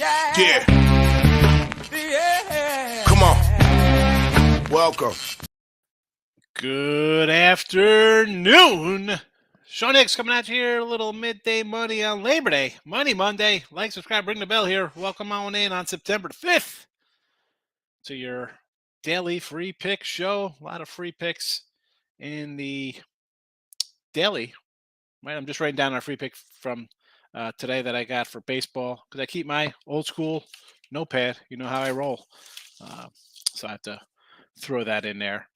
Yeah. Come on. Welcome. Good afternoon. Sean Higgs coming at you here, a little midday money on Labor Day. Money Monday. Like, subscribe, ring the bell here. Welcome on in on September 5th to your daily free pick show. A lot of free picks in the daily. Right, I'm just writing down our free pick from today that I got for baseball because I keep my old school notepad. You know how I roll. So I have to throw that in there.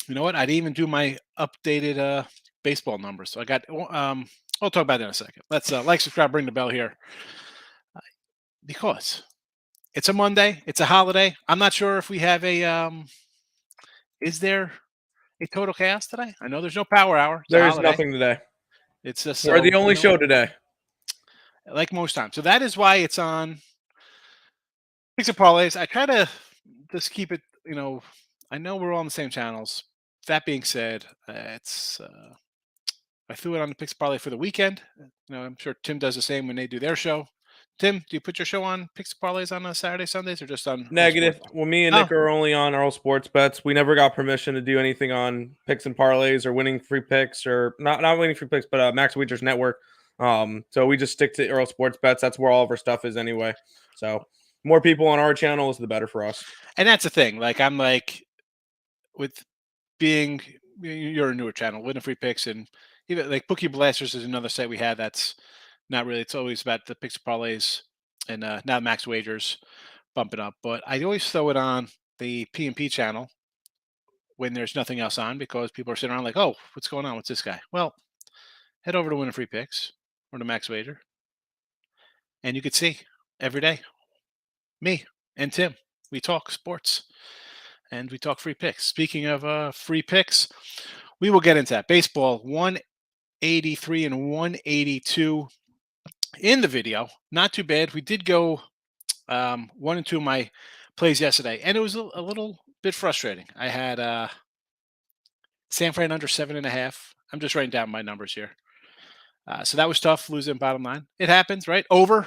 You know what? I'd even do my updated baseball numbers. So I got. I'll talk about that in a second. Let's like, subscribe, ring the bell here, because it's a Monday. It's a holiday. I'm not sure if we have a. Is there a total chaos today? I know there's no power hour. It's a There's holiday. nothing today. It's just We're the only show today. Like most times. So that is why it's on Picks and Parlays. I try to just keep it. I know we're all on the same channels. That being said, it's. I threw it on the Picks Parlay for the weekend. I'm sure Tim does the same when they do their show. Tim, do you put your show on Picks Parlays on Saturday, Sundays, or just on Negative. Well, me and Nick are only on Earl Sports Bets. We never got permission to do anything on Picks and Parlays or winning free picks, or not winning free picks, but Max Wagers Network. So we just stick to Earl Sports Bets. That's where all of our stuff is anyway. So more people on our channel is the better for us. And that's the thing. With being you're a newer channel, winning free picks, and even like Bookie Blasters is another site we have that's not really. It's always about the Picks Parlays and now Max Wagers bumping up. But I always throw it on the P&P channel when there's nothing else on, because people are sitting around like, oh, what's going on with this guy? Well, head over to Winning Free Picks or to Max Wager, and you could see every day me and Tim. We talk sports and we talk free picks. Speaking of free picks, we will get into that. Baseball 183 and 182 in the video. Not too bad. We did go 1 and 2 of my plays yesterday, and it was a little bit frustrating. I had San Fran under 7.5. I'm just writing down my numbers here. So that was tough, losing bottom line. It happens, right? Over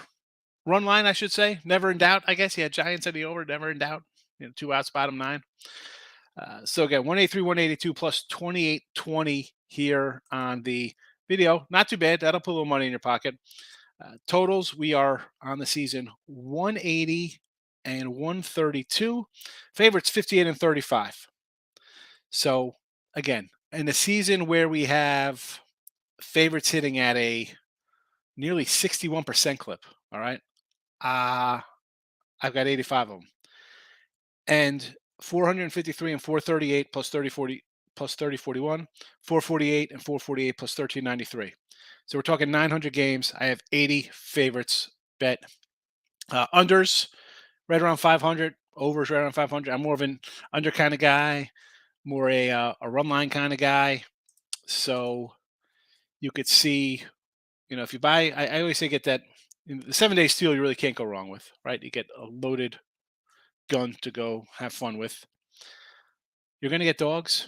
run line, I should say. Never in doubt. I guess he had Giants at the over, never in doubt. 2 outs, bottom 9. So again, 183, 182 plus 28.20 here on the video. Not too bad. That'll put a little money in your pocket. Totals, we are on the season 180 and 132. Favorites 58 and 35. So again, in a season where we have favorites hitting at a nearly 61% clip, all right? I've got 85 of them. And 453 and 438 plus 3040 plus 3041, 448 and 448 plus 1393. So we're talking 900 games. I have 80 favorites bet. Unders right around 500, overs right around 500. I'm more of an under kind of guy, more a run line kind of guy. So you could see, if you buy, I always say get that the 7-day steal, you really can't go wrong with, right? You get a loaded gun to go have fun with. You're going to get dogs.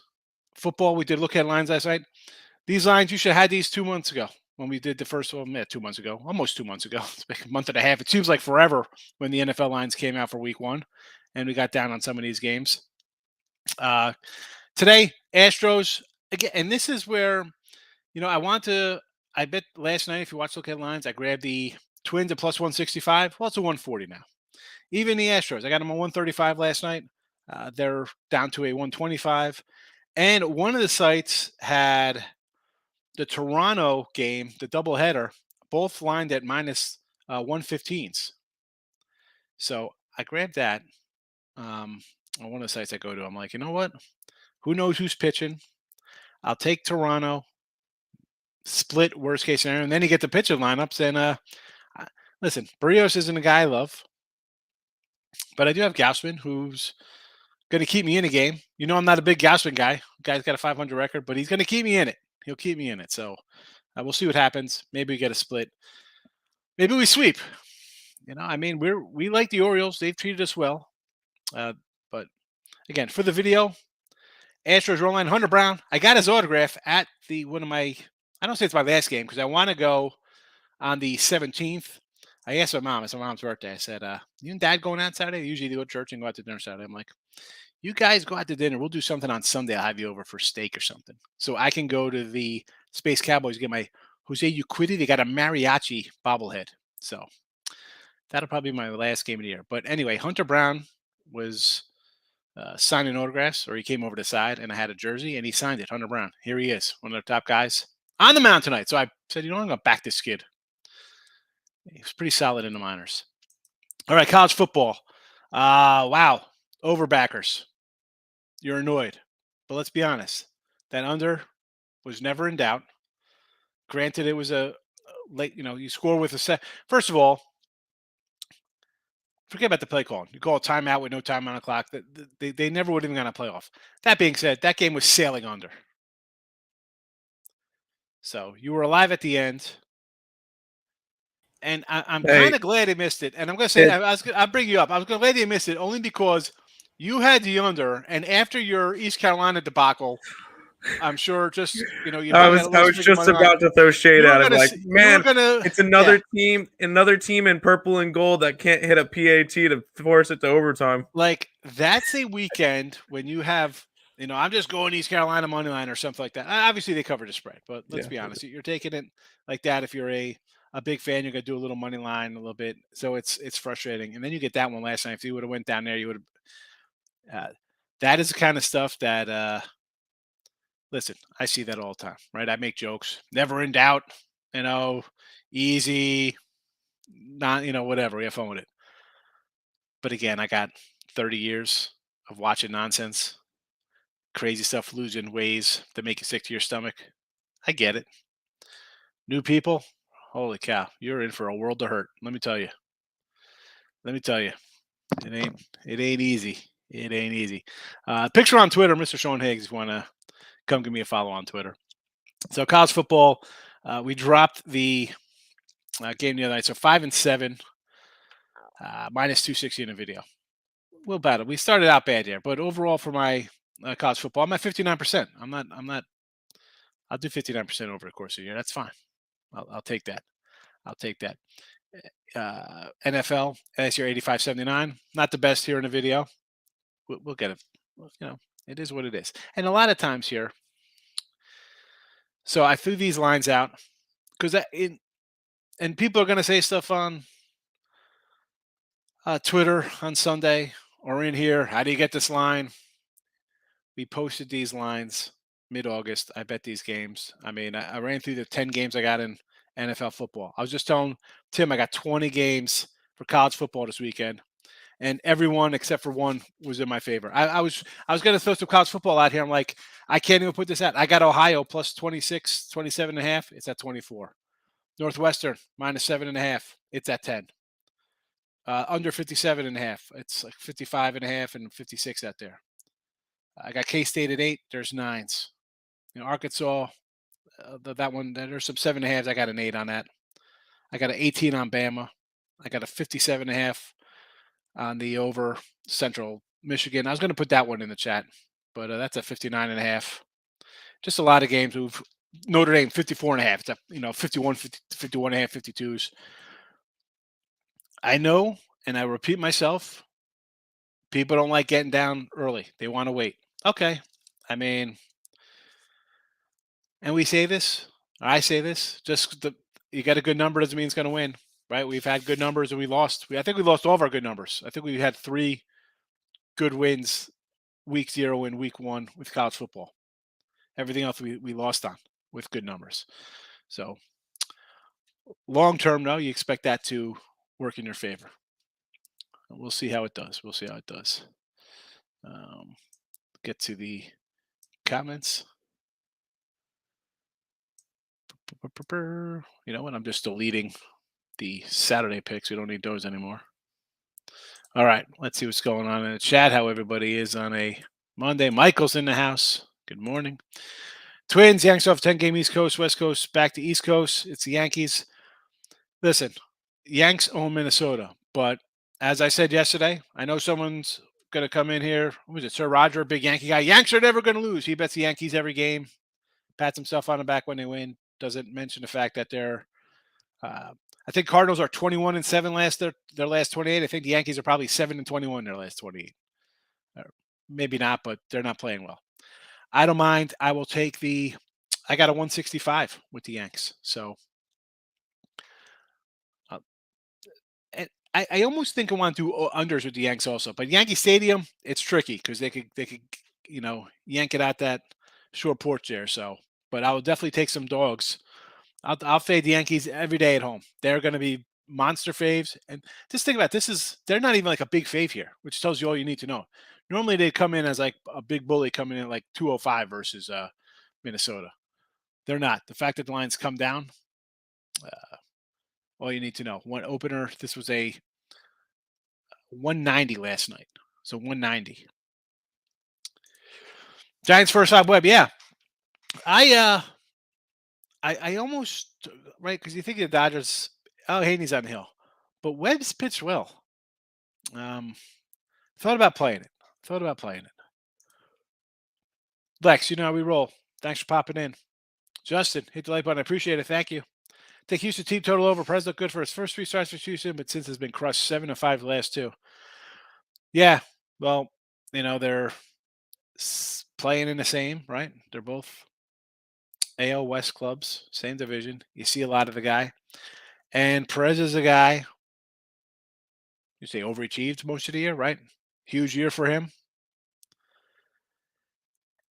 Football, we did look at lines last night. These lines, you should have had these 2 months ago when we did the first one. 2 months ago, almost 2 months ago. It's like a month and a half. It seems like forever when the NFL lines came out for week 1, and we got down on some of these games. Today, Astros, again, and this is where, I bet last night, if you watch Look at Lines, I grabbed the Twins at plus 165. Well, it's a 140 now. Even the Astros, I got them on 135 last night. They're down to a 125. And one of the sites had the Toronto game, the doubleheader, both lined at minus 115s. So I grabbed that on one of the sites I go to. I'm like, you know what? Who knows who's pitching? I'll take Toronto, split worst case scenario, and then you get the pitcher lineups. And listen, Barrios isn't a guy I love, but I do have Gausman, who's going to keep me in a game. I'm not a big Gausman guy. Guy's got a 500 record, but he's going to keep me in it. He'll keep me in it. So we'll see what happens. Maybe we get a split. Maybe we sweep. We like the Orioles. They've treated us well. But again, for the video, Astros roll line, Hunter Brown. I got his autograph at I don't say it's my last game because I want to go on the 17th. I asked my mom. It's my mom's birthday. I said, "You and Dad going out Saturday? Usually they go to church and go out to dinner Saturday." I'm like, "You guys go out to dinner. We'll do something on Sunday. I'll have you over for steak or something, so I can go to the Space Cowboys get my Jose Uquidi. They got a mariachi bobblehead, so that'll probably be my last game of the year." But anyway, Hunter Brown was signing autographs, or he came over to the side, and I had a jersey, and he signed it. Hunter Brown. Here he is, one of the top guys on the mound tonight. So I said, I'm going to back this kid. He was pretty solid in the minors. All right, college football. Wow. Overbackers. You're annoyed. But let's be honest. That under was never in doubt. Granted, it was a late, you score with a set. First of all, forget about the play call. You call a timeout with no time on the clock. They never would have even gone a playoff. That being said, that game was sailing under. So you were alive at the end. And I'm kind of glad they missed it. And I'm going to say, I'll bring you up. I was glad they missed it only because you had the under. And after your East Carolina debacle, I'm sure just, I was just about to throw shade at him. Like, man, it's another team in purple and gold that can't hit a PAT to force it to overtime. Like, that's a weekend when you have, I'm just going East Carolina money line or something like that. Obviously, they covered the spread, but let's be honest. You're taking it like that. If you're a big fan, you're going to do a little money line a little bit. So it's frustrating. And then you get that one last night. If you would have went down there, you would have. That is the kind of stuff that, listen, I see that all the time, right? I make jokes. Never in doubt, easy, not, whatever. We have fun with it. But again, I got 30 years of watching nonsense, crazy stuff, losing ways that make you sick to your stomach. I get it. New people, holy cow, you're in for a world of hurt. Let me tell you. It ain't easy. It ain't easy. Picture on Twitter, Mr. Sean Higgs, if you want to come give me a follow on Twitter. So college football, we dropped the game the other night. So 5-7, minus 260 in the video. We'll battle. We started out bad here, but overall for my college football, I'm at 59%. I'll do 59% over the course of the year. That's fine. I'll take that. NFL, last year 85-79. Not the best here in the video. We'll get it. It is what it is. And a lot of times here, so I threw these lines out because and people are going to say stuff on Twitter on Sunday or in here. How do you get this line? We posted these lines mid-August. I bet these games. I mean, I ran through the 10 games I got in NFL football. I was just telling Tim I got 20 games for college football this weekend, and everyone except for one was in my favor. I was going to throw some college football out here. I'm like, I can't even put this out. I got Ohio plus 26, 27.5. It's at 24. Northwestern minus 7.5. It's at 10. Under 57.5. It's like 55.5 and 56 out there. I got K-State at 8. There's 9s. Arkansas, that one, there's some 7.5s. I got an 8 on that. I got an 18 on Bama. I got a 57.5 on the over Central Michigan. I was going to put that one in the chat, but that's a 59.5. Just a lot of games. Notre Dame 54.5. It's a 51, 51.5, 52s. I know, and I repeat myself, people don't like getting down early. They want to wait. Okay. I mean, and we say this, I say this, you got a good number doesn't mean it's going to win, right? We've had good numbers and we lost. I think we lost all of our good numbers. I think we had 3 good wins week 0 and week 1 with college football. Everything else we lost on with good numbers. So long term, no, you expect that to work in your favor. We'll see how it does. Get to the comments. You know what? I'm just deleting the Saturday picks. We don't need those anymore. All right. Let's see what's going on in the chat, how everybody is on a Monday. Michael's in the house. Good morning. Twins, Yanks off 10-game East Coast, West Coast, back to East Coast. It's the Yankees. Listen, Yanks own Minnesota. But as I said yesterday, I know someone's going to come in here. Who was it? Sir Roger, a big Yankee guy. Yanks are never going to lose. He bets the Yankees every game. Pats himself on the back when they win. Doesn't mention the fact that they're I think Cardinals are 21-7 their last 28. I think the Yankees are probably 7-21 their last 28. Maybe not, but they're not playing well. I don't mind. I will take I got a 165 with the Yanks. So, and I almost think I want to do unders with the Yanks also. But Yankee Stadium, it's tricky because they could yank it out that short porch there. So, but I will definitely take some dogs. I'll fade the Yankees every day at home. They're going to be monster faves. And just think about they're not even like a big fave here, which tells you all you need to know. Normally they come in as like a big bully coming in at like 205 versus Minnesota. They're not. The fact that the lines come down, all you need to know. One opener, this was a 190 last night. So 190. Giants first off Webb, yeah. I almost right because you think of the Dodgers. Oh, Haney's on the hill, but Webb's pitched well. Thought about playing it. Lex, you know how we roll. Thanks for popping in. Justin, hit the like button. I appreciate it. Thank you. Take Houston team total over. Perez looked good for his first 3 starts for Houston, but since has been crushed 7-5 the last 2. Yeah, well, they're playing in the same, right? They're both AL West clubs, same division. You see a lot of the guy. And Perez is a guy, you say overachieved most of the year, right? Huge year for him.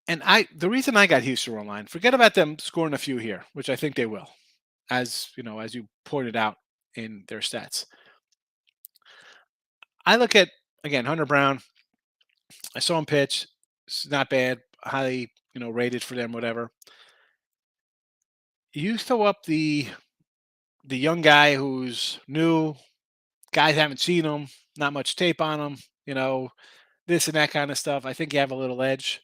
And the reason I got Houston online, forget about them scoring a few here, which I think they will, as you pointed out in their stats. I look at, again, Hunter Brown. I saw him pitch. It's not bad, highly, rated for them, whatever. You throw up the young guy who's new, guys haven't seen him, not much tape on him, this and that kind of stuff. I think you have a little edge.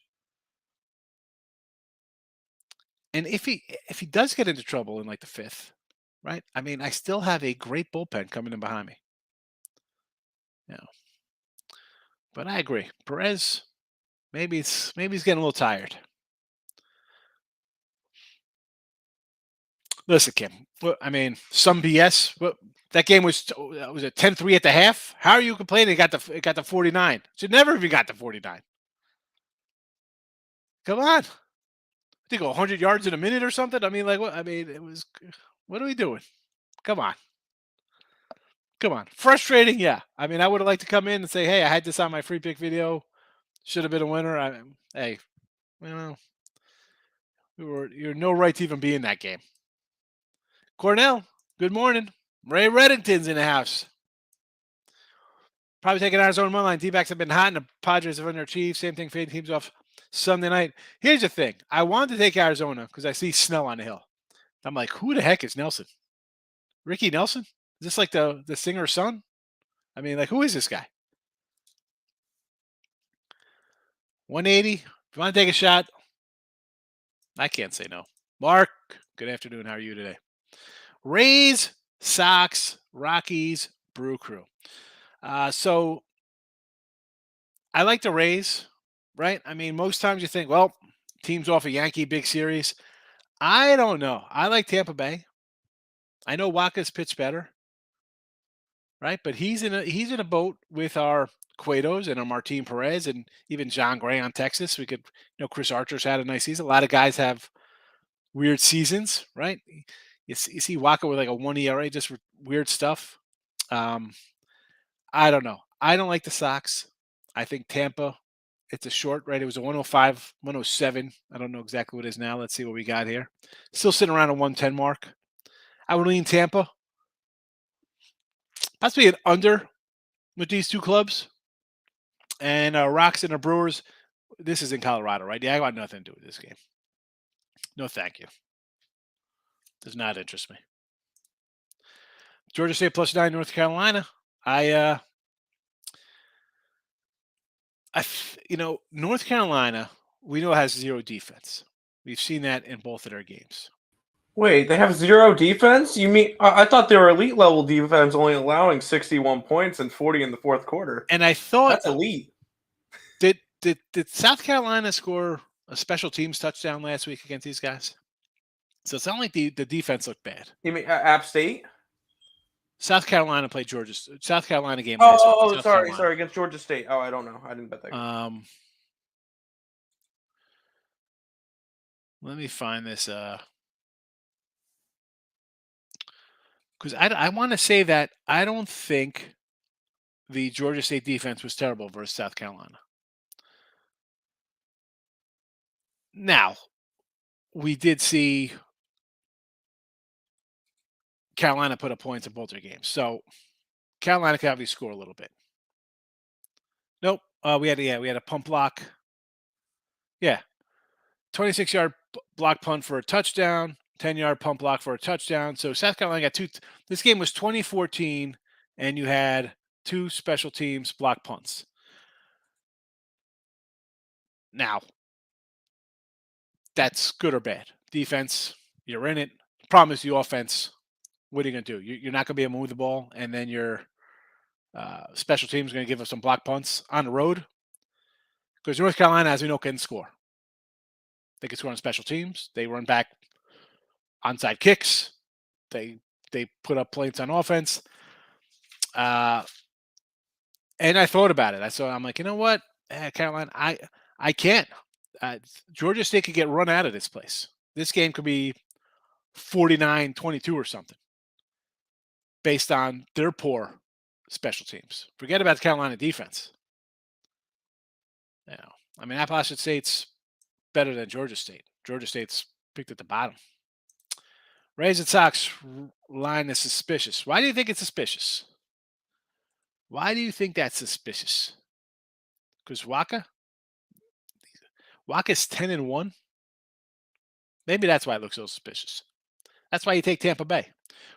And if he does get into trouble in like the 5th, right? I mean, I still have a great bullpen coming in behind me. But I agree. Perez, maybe he's getting a little tired. Listen, Kim. I mean, some BS. That game was it 10-3 at the half? How are you complaining? It got the 49. Should never even got the 49. Come on. I think 100 yards in a minute or something. I mean, like what? I mean, it was. What are we doing? Come on. Frustrating, yeah. I mean, I would have liked to come in and say, "Hey, I had this on my free pick video. Should have been a winner." Hey, you're no right to even be in that game. Cornell, good morning. Ray Reddington's in the house. Probably taking Arizona money line. D-backs have been hot, and the Padres have underachieved. Same thing, fading teams off Sunday night. Here's the thing. I wanted to take Arizona because I see Snell on the hill. I'm like, who the heck is Nelson? Ricky Nelson? Is this like the singer's son? I mean, like, who is this guy? 180. If you want to take a shot, I can't say no. Mark, good afternoon. How are you today? Rays, Sox, Rockies, Brew Crew. So I like the Rays, right? I mean, most times you think, well, team's off a Yankee big series. I don't know. I like Tampa Bay. I know Waka's pitched better, right? But he's in a boat with our Cuetos and our Martin Perez and even John Gray on Texas. We could, Chris Archer's had a nice season. A lot of guys have weird seasons, right? You see Waka with like a 1 ERA, just weird stuff. I don't know. I don't like the Sox. I think Tampa, it's a short, right? It was a 105, 107. I don't know exactly what it is now. Let's see what we got here. Still sitting around a 110 mark. I would lean Tampa. Possibly an under with these two clubs. And Rocks and the Brewers, this is in Colorado, right? Yeah, I got nothing to do with this game. No, thank you. Does not interest me. Georgia State +9, North Carolina. North Carolina, we know has zero defense. We've seen that in both of their games. Wait, they have zero defense? You mean I thought they were elite level defense, only allowing 61 points and 40 in the fourth quarter. And I thought that's elite. Did South Carolina score a special teams touchdown last week against these guys? So it's not like the defense looked bad. You mean App State? South Carolina played Georgia. South Carolina game last week. South sorry, Carolina. against Georgia State. Oh, I don't know. I didn't bet that game. Let me find this. Because I want to say that I don't think the Georgia State defense was terrible versus South Carolina. Now, we did see Carolina put up points in both their games. So Carolina could obviously score a little bit. Nope. We had a pump block. Yeah. 26-yard block punt for a touchdown, 10-yard pump block for a touchdown. So South Carolina got two. This game was 2014, and you had two special teams block punts. Now, that's good or bad. Defense, you're in it. Problem is the offense. What are you going to do? You're not going to be able to move the ball, and then your special teams are going to give us some block punts on the road. Because North Carolina, as we know, can score. They can score on special teams. They run back onside kicks. They put up points on offense. And I thought about it. I'm like, you know what, Carolina, I can't. Georgia State could get run out of this place. This game could be 49-22 or something based on their poor special teams. Forget about the Carolina defense. I mean, Appalachian State's better than Georgia State. Georgia State's picked at the bottom. Rays and Sox line is suspicious. Why do you think it's suspicious? Why do you think that's suspicious? Because Waka's 10-1. Maybe that's why it looks so suspicious. That's why you take Tampa Bay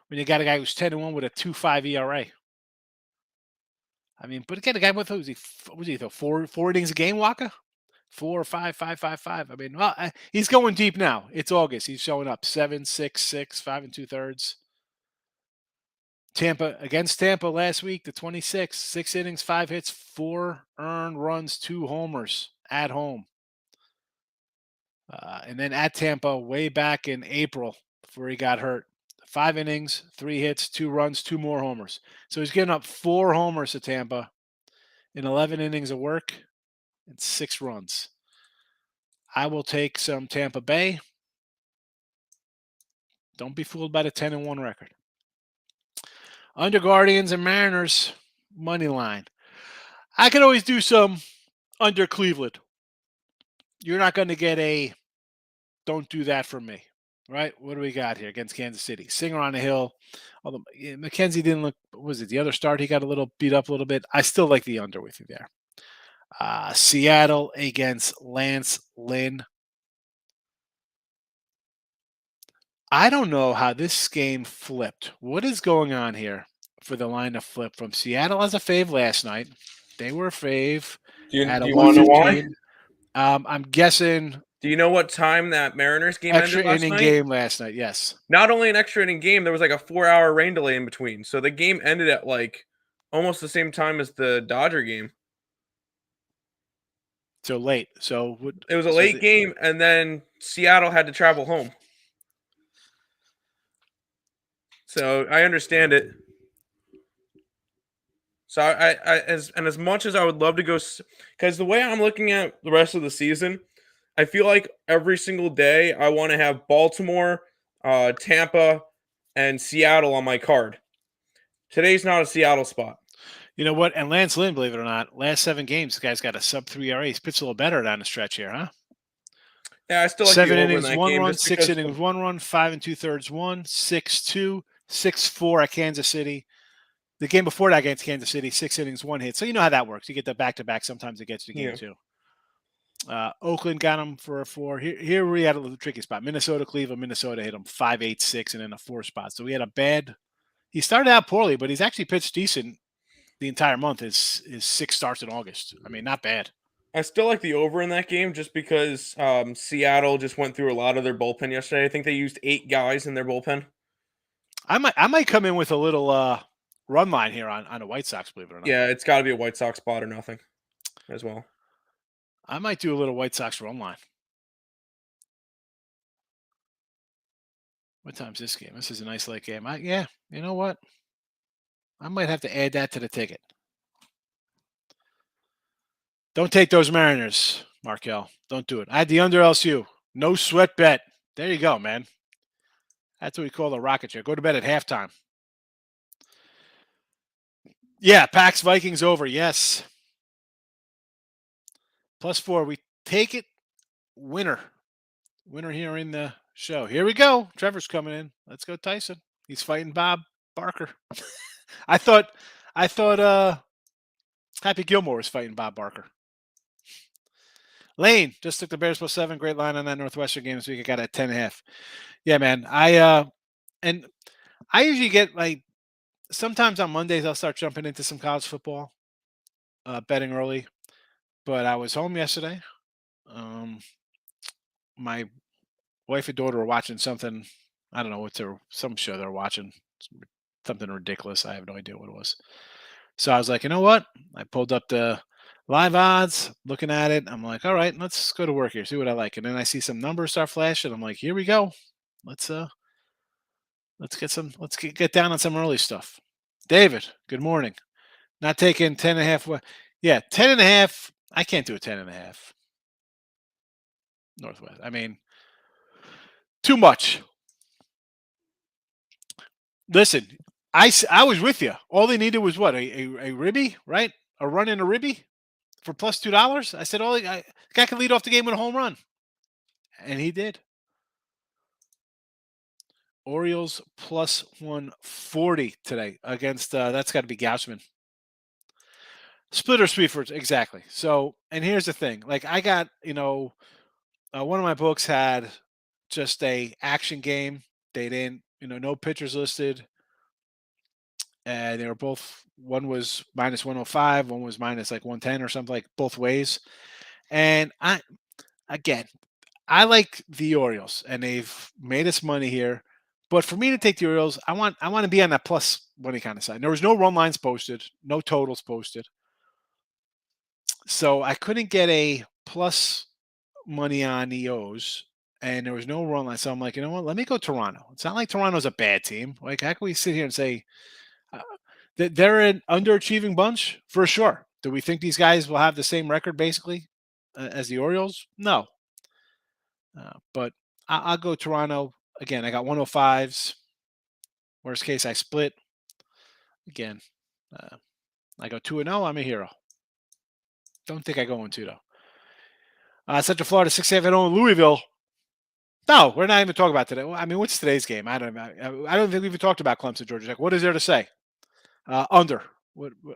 when you got a guy who's 10-1 with a 2.5 ERA. I mean, but again, the guy with was he four innings a game, Waka? 4, 5, 5, 5, 5. I mean, well, he's going deep now. It's August. He's showing up 7, 6, 6, 5 2/3. Against Tampa last week, the 26, 6 innings, 5 hits, 4 earned runs, 2 homers at home. And then at Tampa way back in April before he got hurt. 5 innings, 3 hits, 2 runs, 2 more homers. So he's getting up 4 homers to Tampa in 11 innings of work and 6 runs. I will take some Tampa Bay. Don't be fooled by the 10-1 record. Under Guardians and Mariners, money line. I could always do some under Cleveland. You're not going to get a don't do that for me, right? What do we got here against Kansas City? Singer on the hill. Although McKenzie didn't look, was it the other start? He got a little beat up a little bit. I still like the under with you there. Seattle against Lance Lynn. I don't know how this game flipped. What is going on here for the line to flip from Seattle as a fave last night? They were a fave. Do you want to know why? I'm guessing. Do you know what time that Mariners game ended last night? Extra inning game last night, yes. Not only an extra inning game, there was like a 4-hour rain delay in between. So the game ended at like almost the same time as the Dodger game. So late. It was a late game, and then Seattle had to travel home. So I understand it. So as much as I would love to go, because the way I'm looking at the rest of the season, I feel like every single day I want to have Baltimore, Tampa, and Seattle on my card. Today's not a Seattle spot. You know what? And Lance Lynn, believe it or not, last 7 games, the guy's got a sub-3 ERA. He's pitched a little better down the stretch here, huh? Yeah, I still like 7 the over innings, in that 1 game, run, 6 innings, 1 run, 5 2/3, 1, 6-2, 6-4 at Kansas City. The game before that against Kansas City, 6 innings, 1 hit. So you know how that works. You get the back-to-back. Sometimes it gets the game too. Oakland got him for a 4. Here we had a little tricky spot. Minnesota, Cleveland. Minnesota hit him 5, 8, 6, and then a 4 spot. So we had a bad. He started out poorly, but he's actually pitched decent the entire month. His 6 starts in August. I mean, not bad. I still like the over in that game just because Seattle just went through a lot of their bullpen yesterday. I think they used 8 guys in their bullpen. I might come in with a little run line here on the White Sox, believe it or not. Yeah, it's got to be a White Sox spot or nothing as well. I might do a little White Sox run line. What time's this game? This is a nice late game. Yeah, you know what? I might have to add that to the ticket. Don't take those Mariners, Markel. Don't do it. I had the under LSU. No sweat bet. There you go, man. That's what we call a rocket ship. Go to bed at halftime. Yeah, Pax Vikings over. Yes. +4. We take it. Winner. Winner here in the show. Here we go. Trevor's coming in. Let's go, Tyson. He's fighting Bob Barker. I thought Happy Gilmore was fighting Bob Barker. Lane just took the Bears +7. Great line on that Northwestern game this week. I got at 10.5. Yeah, man. I usually get like sometimes on Mondays I'll start jumping into some college football, betting early. But I was home yesterday. My wife and daughter were watching something. I don't know some show they're watching. Something ridiculous. I have no idea what it was. So I was like, you know what? I pulled up the live odds, looking at it. I'm like, all right, let's go to work here, see what I like. And then I see some numbers start flashing. I'm like, here we go. Let's get down on some early stuff. David, good morning. Not taking 10.5. Yeah, 10.5. I can't do a 10.5. Northwest. I mean, too much. Listen, I was with you. All they needed was what? A ribby, right? A run in a ribby for +$2. I said, guy can lead off the game with a home run. And he did. Orioles +140 today against, that's got to be Gaussman. Split or sweep for exactly. So, and here's the thing. Like I got, one of my books had just a action game. They didn't, no pitchers listed. And they were both, one was -105, one was minus like 110 or something, like both ways. And I like the Orioles and they've made us money here. But for me to take the Orioles, I want to be on that plus money kind of side. There was no run lines posted, no totals posted. So I couldn't get a plus money on the O's and there was no run line. So I'm like, you know what? Let me go Toronto. It's not like Toronto's a bad team. Like, how can we sit here and say that they're an underachieving bunch? For sure. Do we think these guys will have the same record basically as the Orioles? No. But I'll go Toronto. Again, I got 105s. Worst case, I split. Again, I go 2-0. I'm a hero. Don't think I go 1-2 though. Central Florida 6-7-0 Louisville. No, we're not even talking about today. I mean, what's today's game? I don't think we even talked about Clemson, Georgia Tech. What is there to say? Under.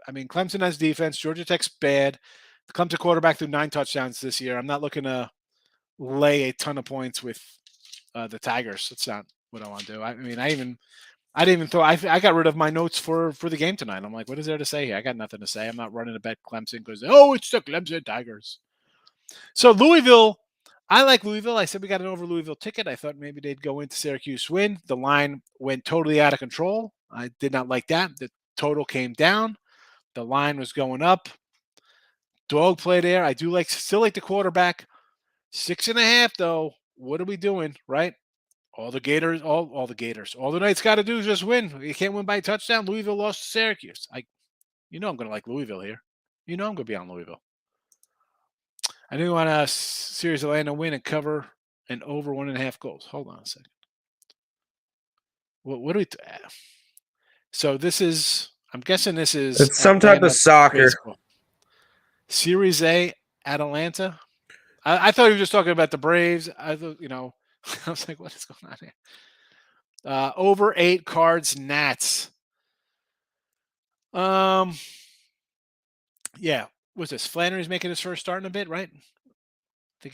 I mean, Clemson has defense. Georgia Tech's bad. The Clemson quarterback threw 9 touchdowns this year. I'm not looking to lay a ton of points with the Tigers. That's not what I want to do. I mean, I didn't even throw. I got rid of my notes for the game tonight. I'm like, what is there to say here? I got nothing to say. I'm not running to bet Clemson because it's the Clemson Tigers. So Louisville, I like Louisville. I said we got an over Louisville ticket. I thought maybe they'd go into Syracuse win. The line went totally out of control. I did not like that. The total came down. The line was going up. Dog play there. I do still like the quarterback. 6.5 though. What are we doing, right? All the Gators. All the Knights got to do is just win. You can't win by a touchdown. Louisville lost to Syracuse. I'm going to like Louisville here. I'm going to be on Louisville. I do want a series Atlanta win and cover and over 1.5 goals. Hold on a second. What do we? So this is. I'm guessing this is. It's some type of soccer. Baseball. Series A, Atlanta. I thought he was just talking about the Braves. I thought, I was like, what is going on here? Over 8 Cards, Nats. Yeah. What's this? Flannery's making his first start in a bit, right? I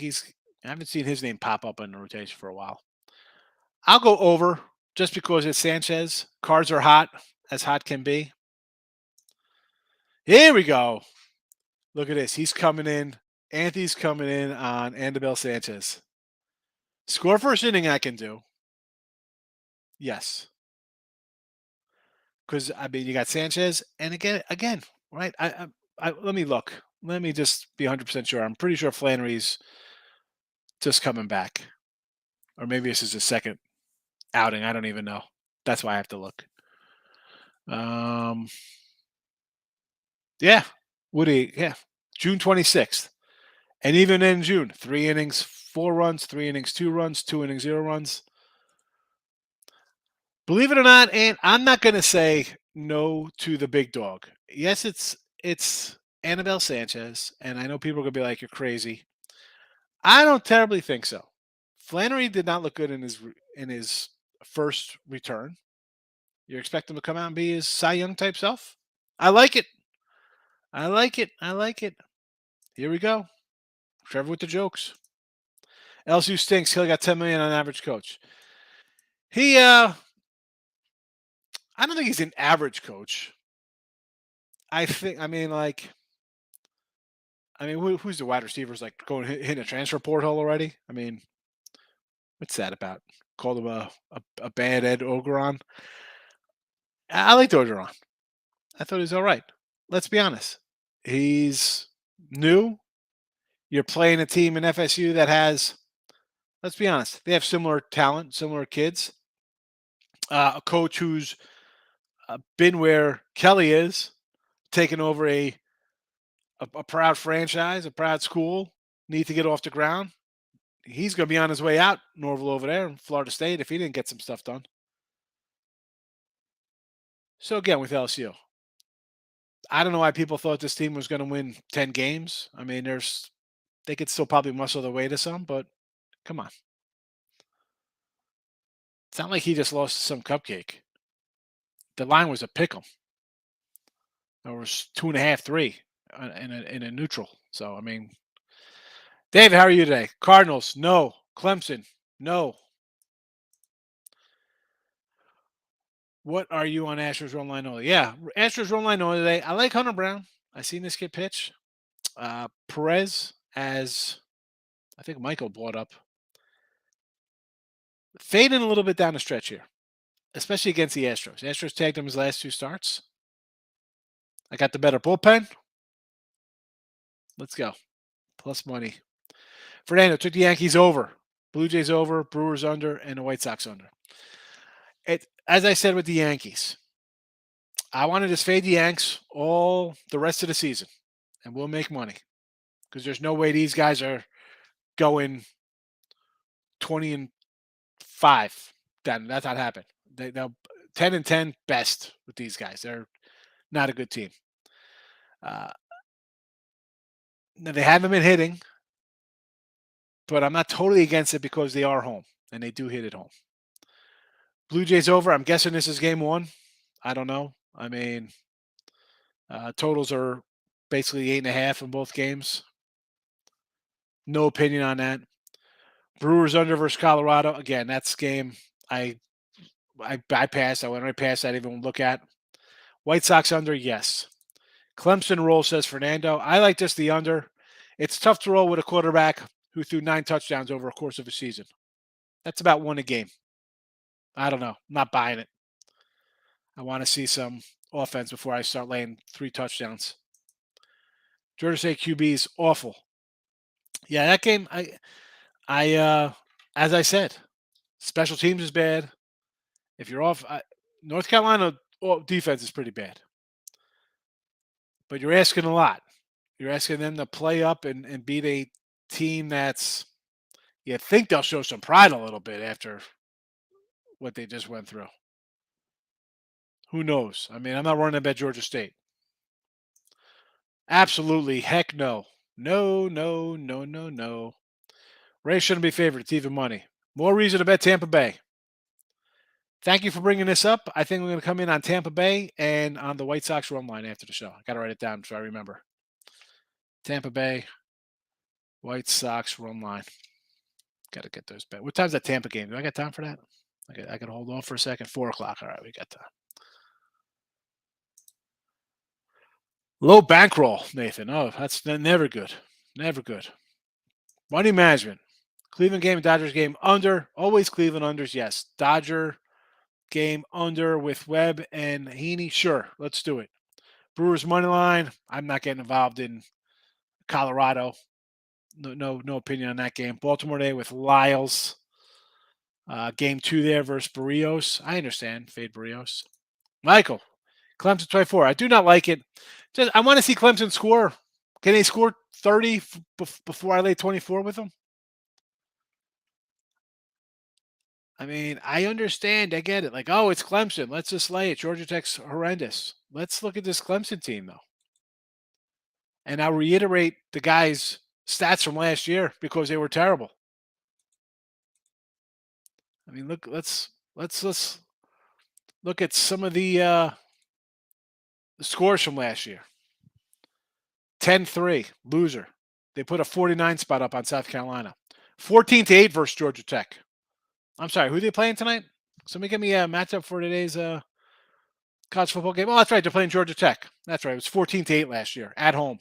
haven't seen his name pop up in the rotation for a while. I'll go over just because it's Sanchez. Cards are hot, as hot can be. Here we go. Look at this. He's coming in. Anthony's coming in on Anibal Sanchez. Score first inning I can do. Yes. Because, I mean, you got Sanchez. And again, right? Let me look. Let me just be 100% sure. I'm pretty sure Flannery's just coming back. Or maybe this is his second outing. I don't even know. That's why I have to look. Yeah, Woody. Yeah, June 26th, and even in June, 3 innings, 4 runs, 3 innings, 2 runs, 2 innings, 0 runs. Believe it or not, and I'm not going to say no to the big dog. Yes, it's Annabelle Sanchez, and I know people are going to be like, "You're crazy." I don't terribly think so. Flannery did not look good in his first return. You expect him to come out and be his Cy Young type self? I like it. I like it. I like it. Here we go. Trevor with the jokes. LSU stinks. Hill got 10 million on average coach. I don't think he's an average coach. Who's the wide receivers like going hitting a transfer portal already? I mean, what's that about? Called him a bad Ed Ogeron. I liked Ogeron. I thought he was all right. Let's be honest. He's new. You're playing a team in FSU that has, let's be honest, they have similar talent, similar kids. A coach who's been where Kelly is, taking over a proud franchise, a proud school, need to get off the ground. He's going to be on his way out, Norville over there in Florida State, if he didn't get some stuff done. So again, with LSU, I don't know why people thought this team was going to win 10 games. I mean, they could still probably muscle their way to some, but come on. It's not like he just lost to some cupcake. The line was a pick 'em. It was 2.5, 3 in a neutral. So, I mean, David, how are you today? Cardinals, no. Clemson, no. What are you on Astros run line only? Yeah, Astros run line only today. I like Hunter Brown. I seen this kid pitch. Perez, as I think Michael brought up, fading a little bit down the stretch here, especially against the Astros. Astros tagged him his last 2 starts. I got the better bullpen. Let's go. Plus money. Fernando took the Yankees over, Blue Jays over, Brewers under, and the White Sox under. As I said with the Yankees, I want to just fade the Yanks all the rest of the season, and we'll make money because there's no way these guys are going 20-5. That's not happening. They'll 10-10 best with these guys. They're not a good team. Now they haven't been hitting, but I'm not totally against it because they are home and they do hit at home. Blue Jays over. I'm guessing this is game 1. I don't know. I mean, totals are basically 8.5 in both games. No opinion on that. Brewers under versus Colorado. Again, that's game I bypassed. I went right past that. I didn't even look at. White Sox under, yes. Clemson roll, says Fernando. I like just the under. It's tough to roll with a quarterback who threw 9 touchdowns over a course of a season. That's about 1 a game. I don't know. I'm not buying it. I want to see some offense before I start laying 3 touchdowns. Georgia State QB is awful. Yeah, that game, as I said, special teams is bad. If you're off, North Carolina defense is pretty bad. But you're asking a lot. You're asking them to play up and beat a team that's, you think they'll show some pride a little bit after what they just went through. Who knows? I mean, I'm not running to bet Georgia State. Absolutely. Heck no. No, no, no, no, no. Ray shouldn't be favored. It's even money. More reason to bet Tampa Bay. Thank you for bringing this up. I think we're going to come in on Tampa Bay and on the White Sox run line after the show. I got to write it down so I remember. Tampa Bay, White Sox run line. Got to get those bet. What time's that Tampa game? Do I got time for that? I got to hold on for a second. 4 o'clock. All right, we got time. Low bankroll, Nathan. Oh, that's never good. Never good. Money management. Cleveland game, Dodgers game under. Always Cleveland unders, yes. Dodger game under with Webb and Heaney. Sure, let's do it. Brewers money line. I'm not getting involved in Colorado. No opinion on that game. Baltimore Day with Lyles. Game 2 there versus Barrios. I understand. Fade Barrios. Michael, Clemson 24. I do not like it. I want to see Clemson score. Can they score 30 before I lay 24 with them? I mean, I understand. I get it. Like, oh, it's Clemson. Let's just lay it. Georgia Tech's horrendous. Let's look at this Clemson team, though. And I'll reiterate the guys' stats from last year because they were terrible. I mean, look. Let's look at some of the scores from last year. 10-3, loser. They put a 49 spot up on South Carolina. 14-8 versus Georgia Tech. I'm sorry, who are they playing tonight? Somebody give me a matchup for today's college football game. Oh, that's right. They're playing Georgia Tech. That's right. It was 14-8 last year at home.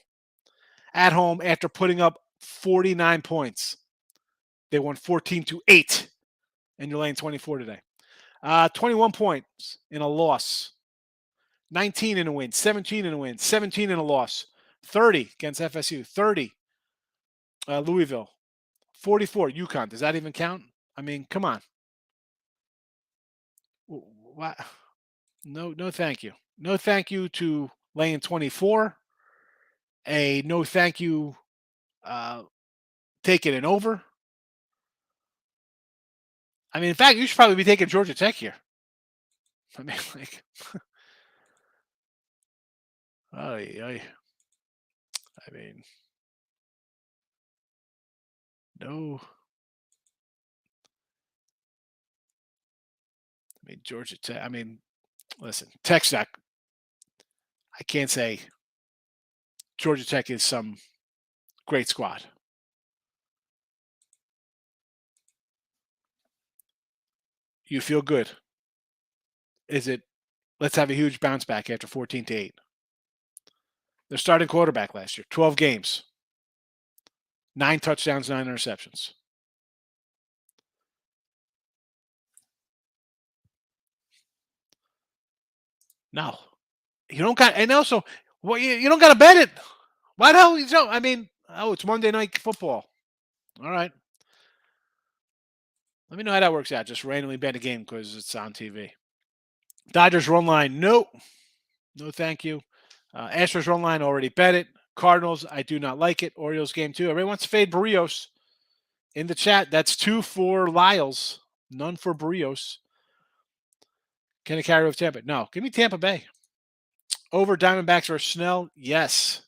At home after putting up 49 points. They won 14-8. And you're laying 24 today. 21 points in a loss. 19 in a win. 17 in a win. 17 in a loss. 30 against FSU. 30 Louisville. 44 UConn. Does that even count? I mean, come on. What? No, thank you. No, thank you to laying 24. No, thank you. Taking it over. I mean, in fact, you should probably be taking Georgia Tech here. I mean, like, I mean, no. I mean, Georgia Tech. I mean, listen, Tech's not. I can't say Georgia Tech is some great squad. You feel good. Is it, let's have a huge bounce back after 14-8. Their starting quarterback last year, 12 games, 9 touchdowns, 9 interceptions. No. You don't got, and also, well, you don't got to bet it. Why the hell you don't? I mean, it's Monday Night Football. All right. Let me know how that works out. Just randomly bet a game because it's on TV. Dodgers run line, no. No, thank you. Astros run line, already bet it. Cardinals, I do not like it. Orioles game 2. Everybody wants to fade Barrios in the chat. That's 2 for Lyles, none for Barrios. Can it carry over Tampa? No. Give me Tampa Bay. Over Diamondbacks versus Snell? Yes.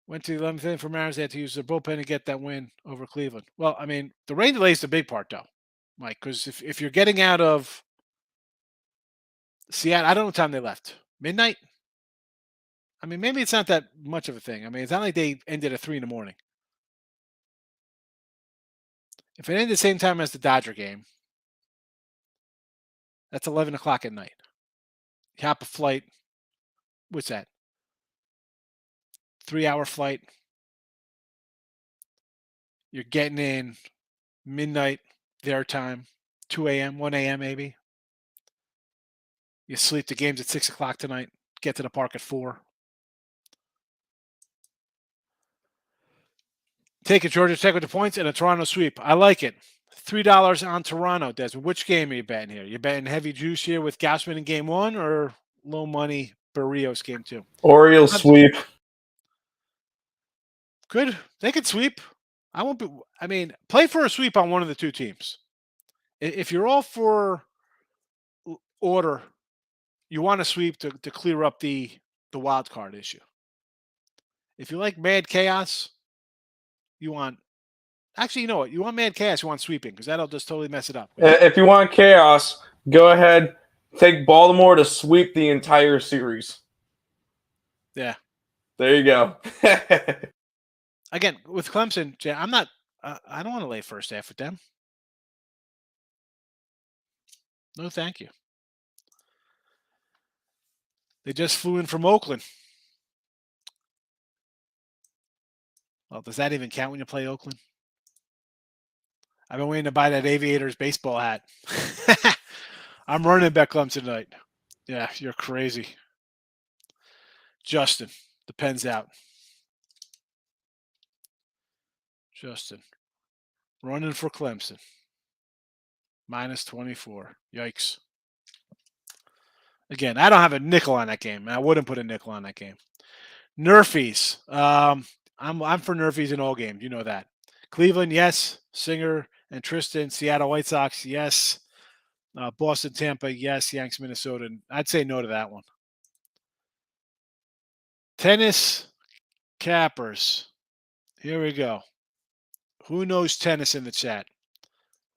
Went to the 11th inning for Mariners. They had to use their bullpen to get that win over Cleveland. Well, I mean, the rain delay is the big part, though, Mike, because if you're getting out of Seattle, I don't know what time they left. Midnight? I mean, maybe it's not that much of a thing. I mean, it's not like they ended at 3 a.m. If it ended the same time as the Dodger game, that's 11 o'clock at night. You hop a flight. What's that? 3-hour flight. You're getting in midnight their time, 2 a.m., 1 a.m. maybe. You sleep. The game's at 6 o'clock tonight. Get to the park at 4. Take a Georgia Tech with the points and a Toronto sweep. I like it. $3 on Toronto, Desmond. Which game are you betting here? You betting heavy juice here with Gausman in game 1 or low money Barrios game 2? Orioles sweep. Good. They could sweep. I won't be. I mean, play for a sweep on one of the two teams. If you're all for order, you want to sweep to clear up the wild card issue. If you like mad chaos, you want. Actually, you know what? You want mad chaos, you want sweeping because that'll just totally mess it up. If you want chaos, go ahead. Take Baltimore to sweep the entire series. Yeah. There you go. Again, with Clemson, I'm not. I don't want to lay first half with them. No, thank you. They just flew in from Oakland. Well, does that even count when you play Oakland? I've been waiting to buy that Aviators baseball hat. I'm running back Clemson tonight. Yeah, you're crazy. Justin, the pen's out. Justin, running for Clemson. -24. Yikes. Again, I don't have a nickel on that game, and I wouldn't put a nickel on that game. Nerfies. I'm for Nerfies in all games. You know that. Cleveland, yes. Singer and Tristan. Seattle White Sox, yes. Boston, Tampa, yes. Yanks, Minnesota. I'd say no to that one. Tennis cappers. Here we go. Who knows tennis in the chat?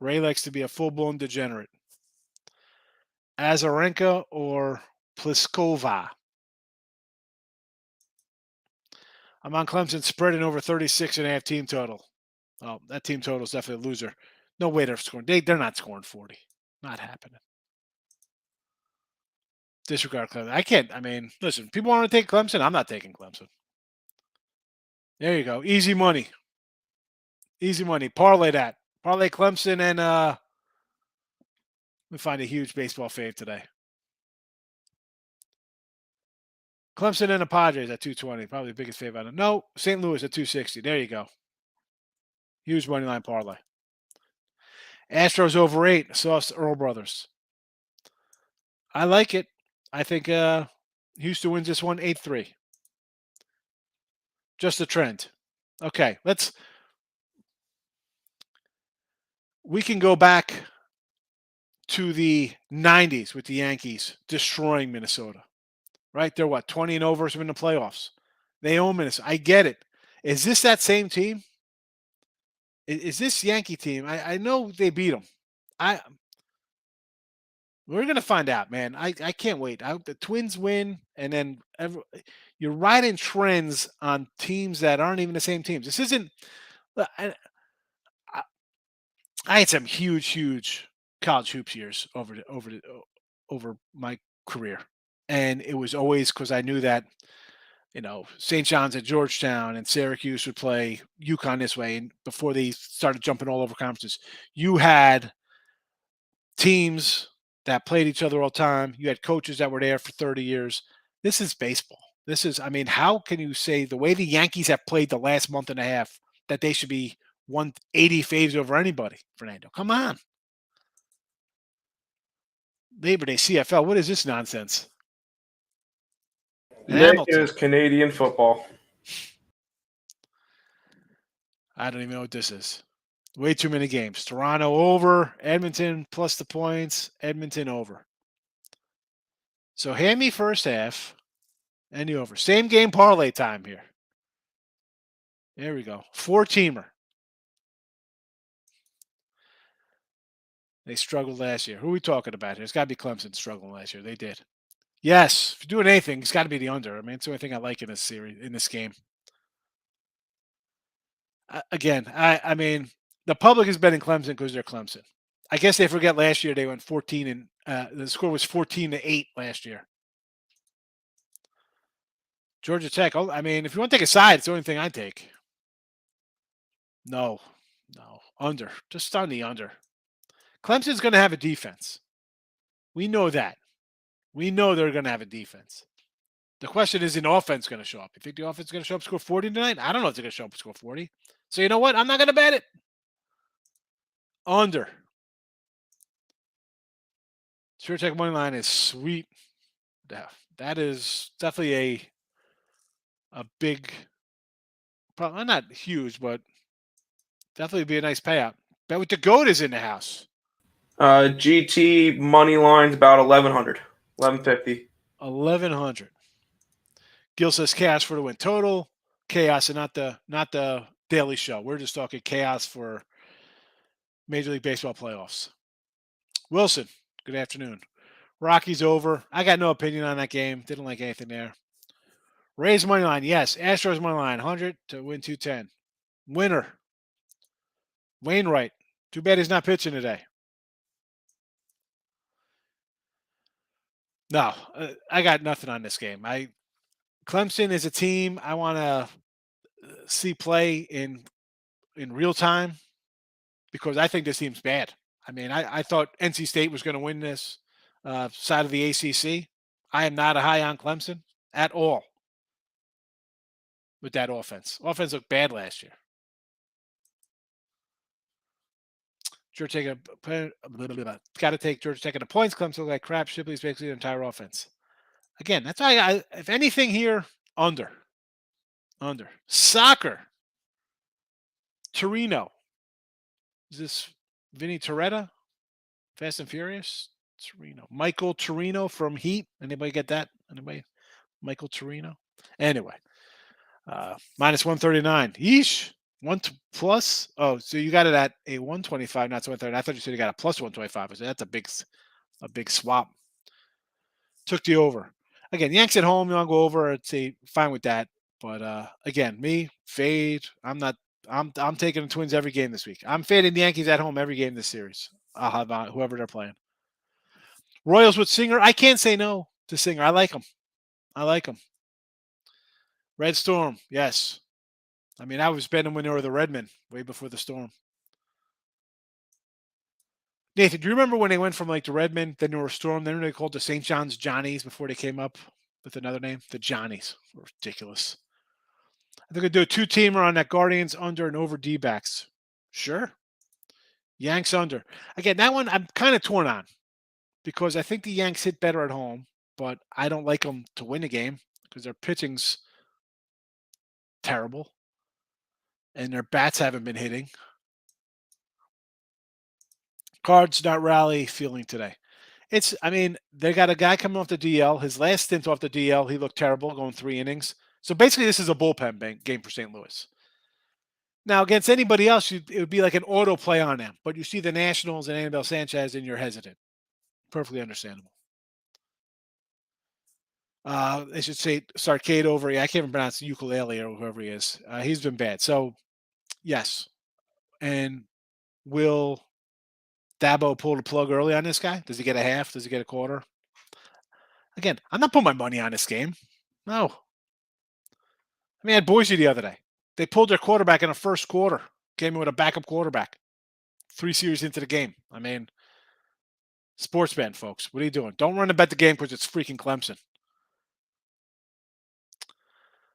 Ray likes to be a full-blown degenerate. Azarenka or Pliskova? I'm on Clemson spreading over 36.5 team total. Oh, that team total is definitely a loser. No way they're scoring. They're not scoring 40. Not happening. Disregard Clemson. I can't. I mean, listen, people want to take Clemson. I'm not taking Clemson. There you go. Easy money. Easy money. Parlay that. Parlay Clemson and let me find a huge baseball fave today. Clemson and the Padres at 220. Probably the biggest fave out of. No, St. Louis at 260. There you go. Huge money line parlay. Astros over 8. Sauce Earl Brothers. I like it. I think Houston wins this one 8-3. Just a trend. Okay, we can go back to the 90s with the Yankees destroying Minnesota. Right? They're what, 20 and over in the playoffs. They own Minnesota. I get it. Is this that same team? Is this Yankee team? I know they beat them. We're going to find out, man. I can't wait. The Twins win, and then you're riding trends on teams that aren't even the same teams. This isn't I had some huge college hoops years over my career, and it was always because I knew that St. John's at Georgetown and Syracuse would play UConn this way, and before they started jumping all over conferences, you had teams that played each other all the time. You had coaches that were there for 30 years. This is baseball. How can you say the way the Yankees have played the last month and a half that they should be 180 faves over anybody, Fernando? Come on. Labor Day CFL. What is this nonsense? Nick is Canadian football. I don't even know what this is. Way too many games. Toronto over. Edmonton plus the points. Edmonton over. So hand me first half and the over. Same game parlay time here. There we go. 4-teamer. They struggled last year. Who are we talking about here? It's got to be Clemson struggling last year. They did. Yes. If you're doing anything, it's got to be the under. I mean, it's the only thing I like in this series, in this game. I mean, the public is betting Clemson because they're Clemson. I guess they forget last year they went 14 and the score was 14-8 last year. Georgia Tech. Oh, I mean, if you want to take a side, it's the only thing I take. No. Under. Just on the under. Clemson's going to have a defense. We know that. We know they're going to have a defense. The question is, an offense going to show up? You think the offense is going to show up, score 40 tonight? I don't know if they're going to show up and score 40. So you know what? I'm not going to bet it. Under. Sure Tech money line is sweet. That is definitely a big, probably not huge, but definitely be a nice payout. Bet with the GOAT is in the house. GT money line's about 1,100, 1,150. 1,100. Gil says chaos for the win. Total chaos, and not the daily show. We're just talking chaos for Major League Baseball playoffs. Wilson, good afternoon. Rockies over. I got no opinion on that game. Didn't like anything there. Rays money line, yes. Astros money line, 100 to win 210. Winner. Wainwright. Too bad he's not pitching today. No, I got nothing on this game. Clemson is a team I want to see play in real time because I think this team's bad. I mean, I thought NC State was going to win this side of the ACC. I am not a high on Clemson at all with that offense. Offense looked bad last year. Georgia taking got to take Georgia taking the points. Clemson look like crap. Shipley's basically the entire offense. Again, that's why if anything here, under. Soccer. Torino. Is this Vinny Toretta? Fast and Furious? Torino. Michael Torino from Heat. Anybody get that? Anybody? Michael Torino? Anyway. Minus 139. Yeesh. Plus. Oh, so you got it at a 125, not 130. I thought you said you got a plus 125. I said that's a big swap. Took the over. Again, Yanks at home, you want to go over, I'd say fine with that. But again, me, fade. I'm taking the Twins every game this week. I'm fading the Yankees at home every game this series. I'll have whoever they're playing. Royals with Singer. I can't say no to Singer. I like him. Red Storm. Yes. I mean, I was betting when they were the Redmen way before the Storm. Nathan, do you remember when they went from like the Redmen, then they were Storm, then they called the St. John's Johnnies before they came up with another name? The Johnnies. Ridiculous. I think I'd do a two-teamer on that Guardians under and over D-backs. Sure. Yanks under. Again, that one I'm kind of torn on because I think the Yanks hit better at home, but I don't like them to win a game because their pitching's terrible and their bats haven't been hitting. Cards not rally feeling today. They got a guy coming off the DL. His last stint off the DL, he looked terrible, going 3 innings. So basically, this is a bullpen game for St. Louis. Now, against anybody else, it would be like an auto play on them. But you see the Nationals and Anibal Sanchez, and you're hesitant. Perfectly understandable. They should say Sarcade over. Yeah, I can't even pronounce ukulele or whoever he is. He's been bad. So, yes. And will Dabo pull the plug early on this guy? Does he get a half? Does he get a quarter? Again, I'm not putting my money on this game. No. I had Boise the other day. They pulled their quarterback in the first quarter. Came in with a backup quarterback. 3 series into the game. Sports band, folks. What are you doing? Don't run to bet the game because it's freaking Clemson.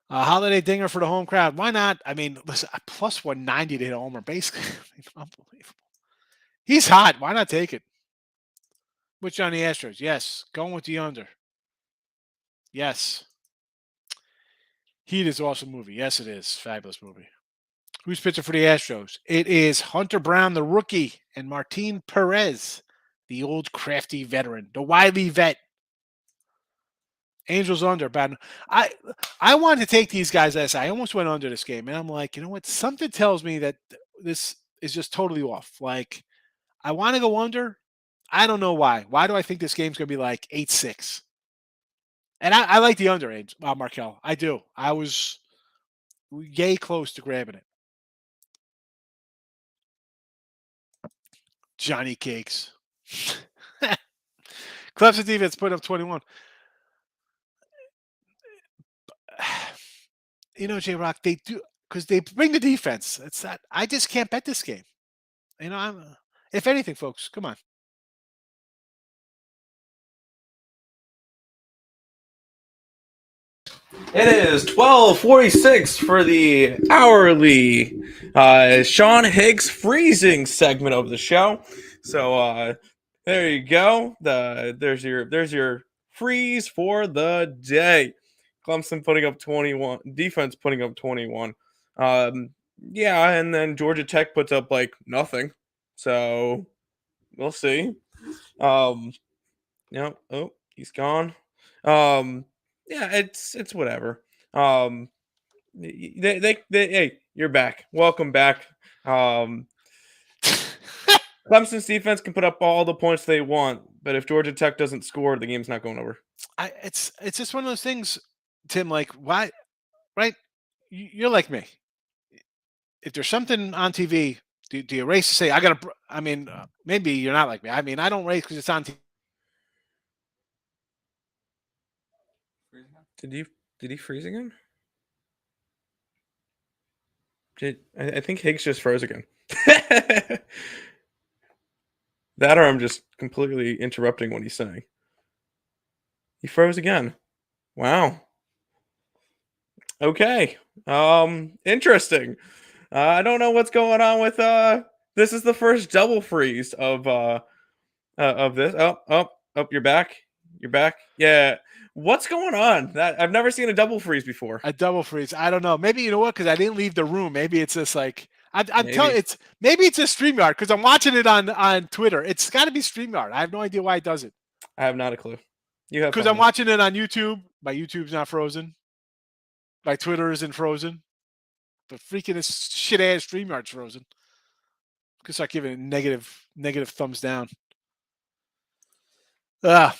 Holiday dinger for the home crowd. Why not? Listen, plus 190 to hit a homer. Basically, unbelievable. He's hot. Why not take it? Which on the Astros? Yes. Going with the under. Yes. Heat is an awesome movie. Yes, it is. Fabulous movie. Who's pitching for the Astros? It is Hunter Brown, the rookie, and Martin Perez, the old crafty veteran, the wily vet. Angels under. Bad. I wanted to take these guys as I almost went under this game, and I'm like, you know what? Something tells me that this is just totally off. Like, I want to go under. I don't know why. Why do I think this game's going to be like 8-6? And I like the underage, Markel. I do. I was yay close to grabbing it. Johnny Cakes. Clemson defense put up 21. J-Rock, they do because they bring the defense. It's that I just can't bet this game. If anything, folks, come on. It is 12:46 for the hourly Sean Higgs freezing segment of the show. So there you go. There's your freeze for the day. Clemson putting up 21, defense putting up 21. Yeah, and then Georgia Tech puts up like nothing. So we'll see. No, oh, he's gone. Yeah, it's whatever. Hey, you're back. Welcome back. Clemson's defense can put up all the points they want, but if Georgia Tech doesn't score, the game's not going over. It's just one of those things, Tim. Like, why? Right? You're like me. If there's something on TV, do you race to say I got to? Maybe you're not like me. I don't race because it's on TV. Did he freeze again? I think Higgs just froze again. That or I'm just completely interrupting what he's saying. He froze again. Wow. Okay. Interesting. I don't know what's going on with This is the first double freeze of this. Oh, you're back. You're back. Yeah. What's going on? I've never seen a double freeze before. A double freeze. I don't know. Maybe you know what? Because I didn't leave the room. Maybe it's just like I'm Maybe. telling. Maybe it's just StreamYard because I'm watching it on Twitter. It's got to be StreamYard. I have no idea why it does it. I have not a clue. You have Because I'm watching it on YouTube. My YouTube's not frozen. My Twitter isn't frozen. But freaking this shit ass StreamYard's frozen. Could start giving it negative thumbs down.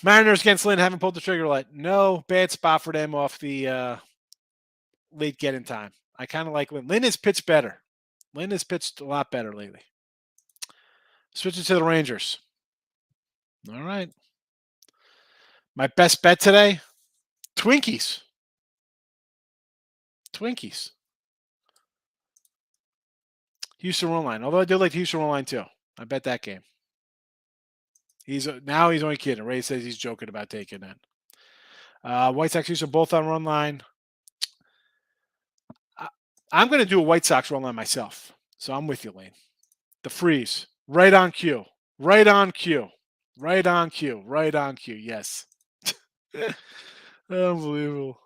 Mariners against Lynn haven't pulled the trigger yet. No, bad spot for them off the late get-in time. I kind of like Lynn. Lynn has pitched better. Lynn has pitched a lot better lately. Switching to the Rangers. All right. My best bet today, Twinkies. Houston run line. Although I do like the Houston run line too. I bet that game. He's only kidding. Ray says he's joking about taking that. White Sox Houston both on run line. I'm going to do a White Sox run line myself. So I'm with you, Lane. The freeze. Right on cue. Yes. Unbelievable.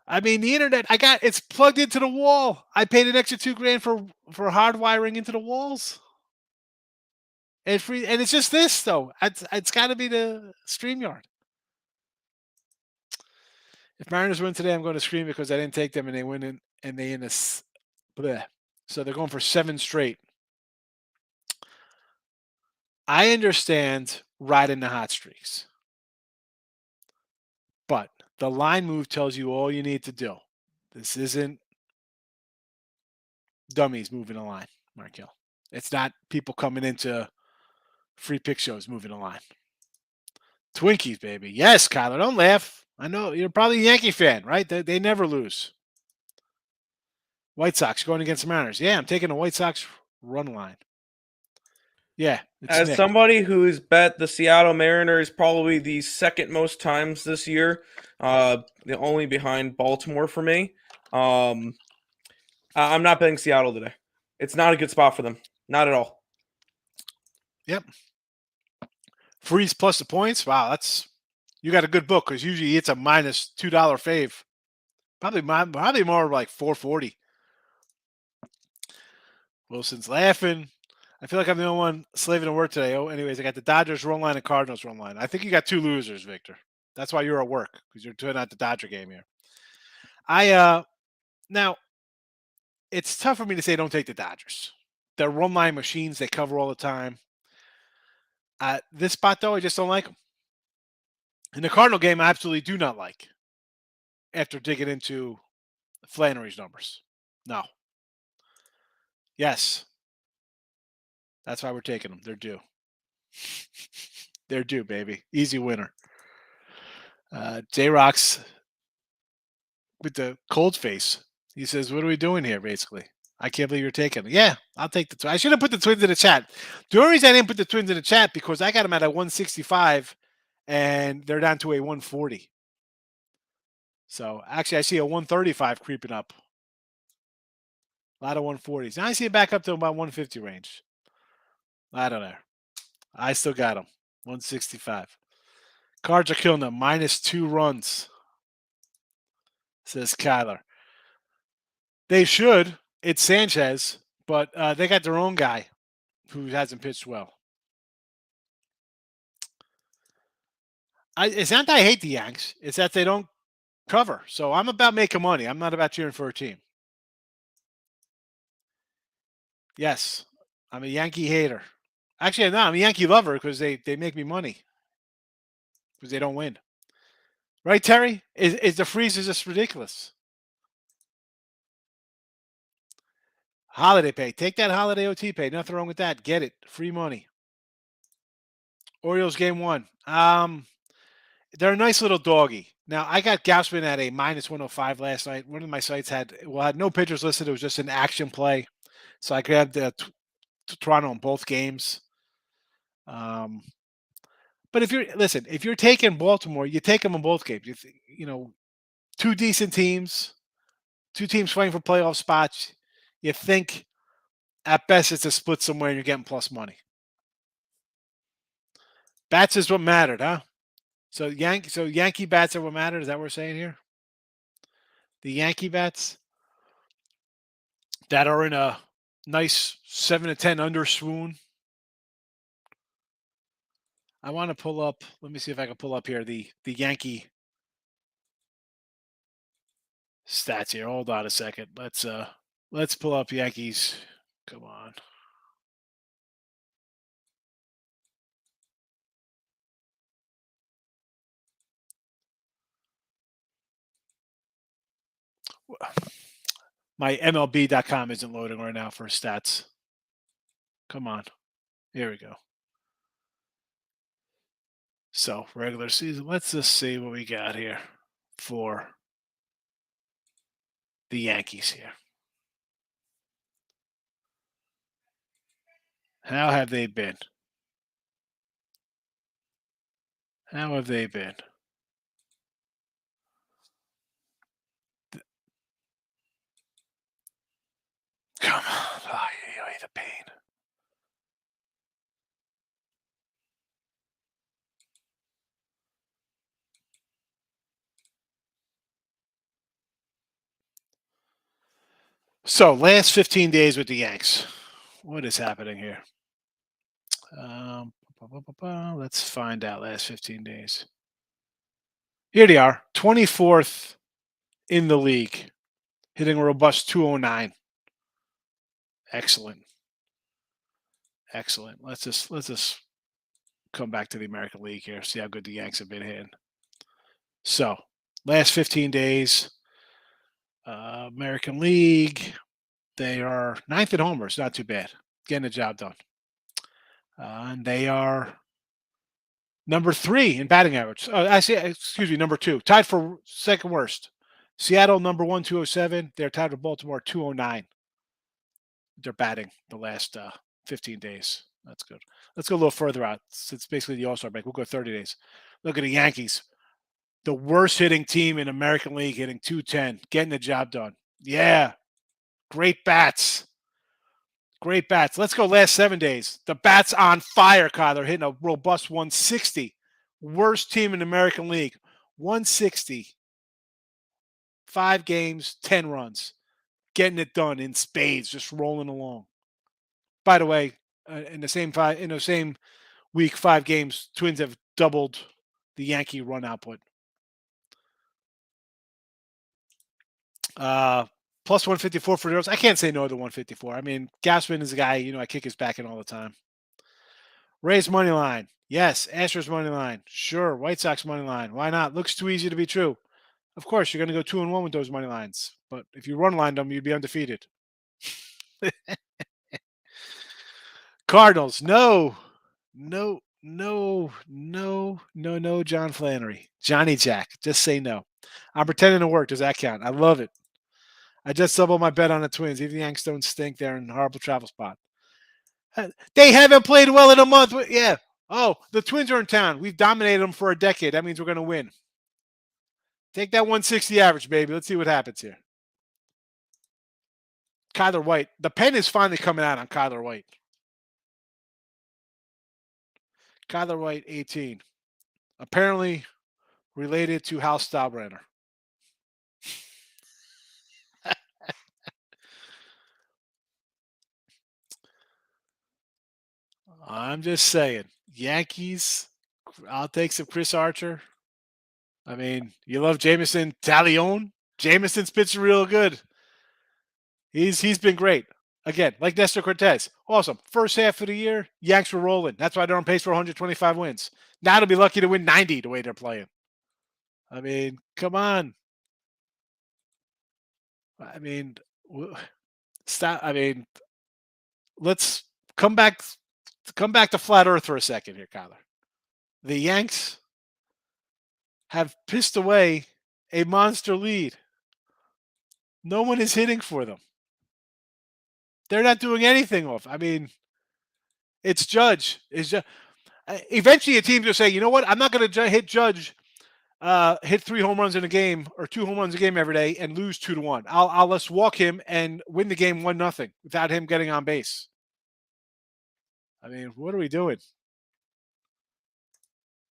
I mean, the internet, it's plugged into the wall. I paid an extra $2,000 for hardwiring into the walls. And it's just this though. It's got to be the StreamYard. If Mariners win today, I'm going to scream because I didn't take them and they win and they in this. Bleh. So they're going for 7 straight. I understand riding the hot streaks, but the line move tells you all you need to do. This isn't dummies moving a line, Mark Hill. It's not people coming into free pick shows moving a line. Twinkies, baby. Yes, Kyler, don't laugh. I know you're probably a Yankee fan, right? They never lose. White Sox going against the Mariners. Yeah, I'm taking the White Sox run line. Yeah. As Nick. Somebody who's bet the Seattle Mariners probably the second most times this year, only behind Baltimore for me. I'm not betting Seattle today. It's not a good spot for them. Not at all. Yep. Freeze plus the points. Wow, you got a good book because usually it's a minus $2 fave. Probably more like $4.40. Wilson's laughing. I feel like I'm the only one slaving to work today. Oh, anyways, I got the Dodgers run line and Cardinals run line. I think you got 2 losers, Victor. That's why you're at work because you're doing out the Dodger game here. Now it's tough for me to say don't take the Dodgers. They're run line machines. They cover all the time. This spot though, I just don't like them. In the Cardinal game, I absolutely do not like. After digging into Flannery's numbers, no. Yes. That's why we're taking them. They're due. They're due, baby. Easy winner. J-Rock's with the cold face. He says, what are we doing here, basically? I can't believe you're taking them. Yeah, I'll take the Twins. I should have put the Twins in the chat. The only reason I didn't put the Twins in the chat because I got them at a 165 and they're down to a 140. So, actually, I see a 135 creeping up. A lot of 140s. Now I see it back up to about 150 range. I don't know. I still got them. 165. Cards are killing them. -2 runs, says Kyler. They should. It's Sanchez, but they got their own guy who hasn't pitched well. It's not that I hate the Yanks. It's that they don't cover. So I'm about making money. I'm not about cheering for a team. Yes, I'm a Yankee hater. Actually, no, I'm a Yankee lover because they make me money because they don't win. Right, Terry? Is the freeze is just ridiculous? Holiday pay. Take that holiday OT pay. Nothing wrong with that. Get it. Free money. Orioles game 1. They're a nice little doggy. Now, I got Gausman at a -105 last night. One of my sites had no pitchers listed. It was just an action play. So I grabbed Toronto in both games. But if you're taking Baltimore, you take them in both games. 2 decent teams, 2 teams fighting for playoff spots. You think At best, it's a split somewhere and you're getting plus money. Bats is what mattered, huh? So Yankee bats are what mattered. Is that what we're saying here? The Yankee bats that are in a nice 7 to 10 under swoon. I want to pull up. Let me see if I can pull up here the Yankee stats here. Hold on a second. Let's pull up Yankees. Come on. My MLB.com isn't loading right now for stats. Come on. Here we go. So, regular season. Let's just see what we got here for the Yankees here. How have they been? How have they been? Come on. Oh, the pain. So, last 15 days with the Yanks. What is happening here? Let's find out last 15 days. Here they are, 24th in the league, hitting a robust 209. Excellent. Excellent. Let's just come back to the American League here, see how good the Yanks have been hitting. So, last 15 days, American League, they are 9th in homers, not too bad. Getting the job done. And they are number 3 in batting average. Number 2. Tied for second worst. Seattle, number 1, 207. They're tied with Baltimore, 209. They're batting the last 15 days. That's good. Let's go a little further out. It's basically the All-Star break. We'll go 30 days. Look at the Yankees. The worst hitting team in American League, hitting 210, getting the job done. Yeah. Great bats. Great bats. Let's go last 7 days. The bats on fire, Kyle. They're hitting a robust 160. Worst team in the American League. 160. 5 games, 10 runs. Getting it done in spades, just rolling along. By the way, in the same week, 5 games, Twins have doubled the Yankee run output. Plus 154 for the Rose. I can't say no to 154. I mean, Gassman is a guy, I kick his back in all the time. Rays money line. Yes. Astros money line. Sure. White Sox money line. Why not? Looks too easy to be true. Of course, you're going to go 2-1 with those money lines. But if you run lined them, you'd be undefeated. Cardinals. No, John Flannery. Johnny Jack. Just say no. I'm pretending to work. Does that count? I love it. I just doubled my bet on the Twins. Even the Yanks don't stink. They're in a horrible travel spot. They haven't played well in a month. Yeah. Oh, the Twins are in town. We've dominated them for a decade. That means we're going to win. Take that 160 average, baby. Let's see what happens here. Kyler White. The pen is finally coming out on Kyler White. Kyler White, 18. Apparently related to Hal Staubbrenner. I'm just saying. Yankees, I'll take some Chris Archer. I mean, you love Jameson Talion. Jameson's pitching real good. He's been great. Again, like Nestor Cortez. Awesome. First half of the year, Yanks were rolling. That's why they're on pace for 125 wins. Now they'll be lucky to win 90 the way they're playing. I mean, come on. I mean, stop. I mean, let's come back to flat Earth for a second here, Kyler. The Yanks have pissed away a monster lead. No one is hitting for them. They're not doing anything off. I mean, it's Judge. Eventually, a team will say, you know what? I'm not going to hit Judge hit 3 home runs in a game or 2 home runs a game every day and lose 2-1. I'll let's walk him and win the game 1-0 without him getting on base. I mean, what are we doing?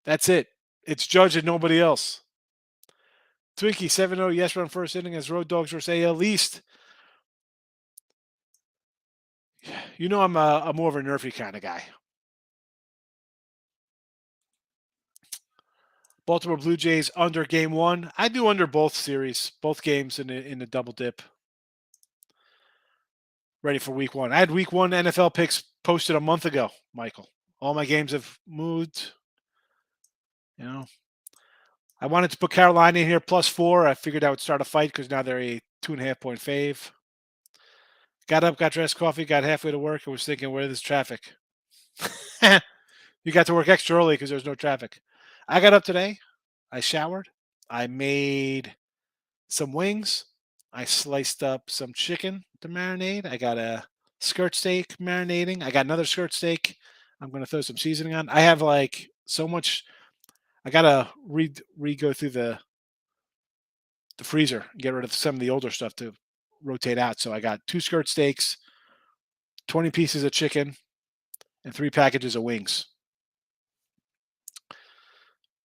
That's it. It's Judge and nobody else. Twinkie 7-0 yes run first inning as Road Dogs versus AL East. You know I'm more of a nerfy kind of guy. Baltimore Blue Jays under game 1. I do under both series, both games in the double dip. Ready for week 1. I had week 1 NFL picks posted a month ago, Michael. All my games have moved. You know, I wanted to put Carolina in here +4. I figured I would start a fight because now they're a 2.5-point fave. Got up, got dressed, coffee, got halfway to work, and was thinking, where is traffic? You got to work extra early because there's no traffic. I got up today. I showered. I made some wings. I sliced up some chicken to marinate. I got a skirt steak marinating. I got another skirt steak. I'm going to throw some seasoning on. I have like so much. I got to go through the freezer and get rid of some of the older stuff to rotate out. So I got 2 skirt steaks, 20 pieces of chicken, and 3 packages of wings.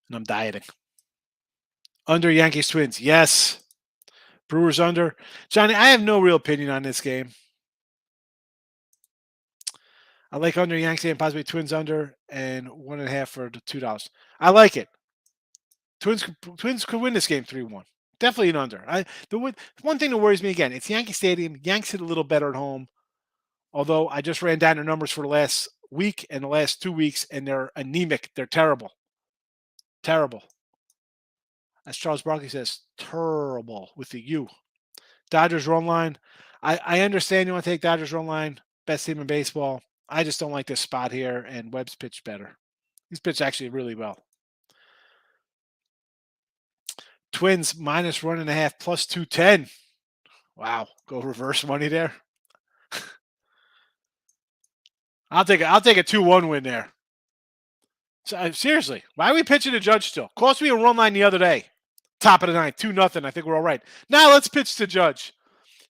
And I'm dieting. Under Yankees Twins. Yes. Brewers under. Johnny, I have no real opinion on this game. I like under Yankees and possibly Twins under and 1.5 for the $2. I like it. Twins could win this game 3-1. Definitely an under. The one thing that worries me again, it's Yankee Stadium. Yanks hit a little better at home. Although I just ran down their numbers for the last week and the last 2 weeks, and they're anemic. They're terrible. Terrible. As Charles Barkley says, terrible with the U. Dodgers run line. I understand you want to take Dodgers run line. Best team in baseball. I just don't like this spot here, and Webb's pitched better. He's pitched actually really well. Twins minus 1.5 plus 210. Wow, go reverse money there. I'll take a 2-1 win there. So, seriously, why are we pitching to Judge still? Cost me a run line the other day. Top of the 9th, 2-0. I think we're all right. Now let's pitch to Judge.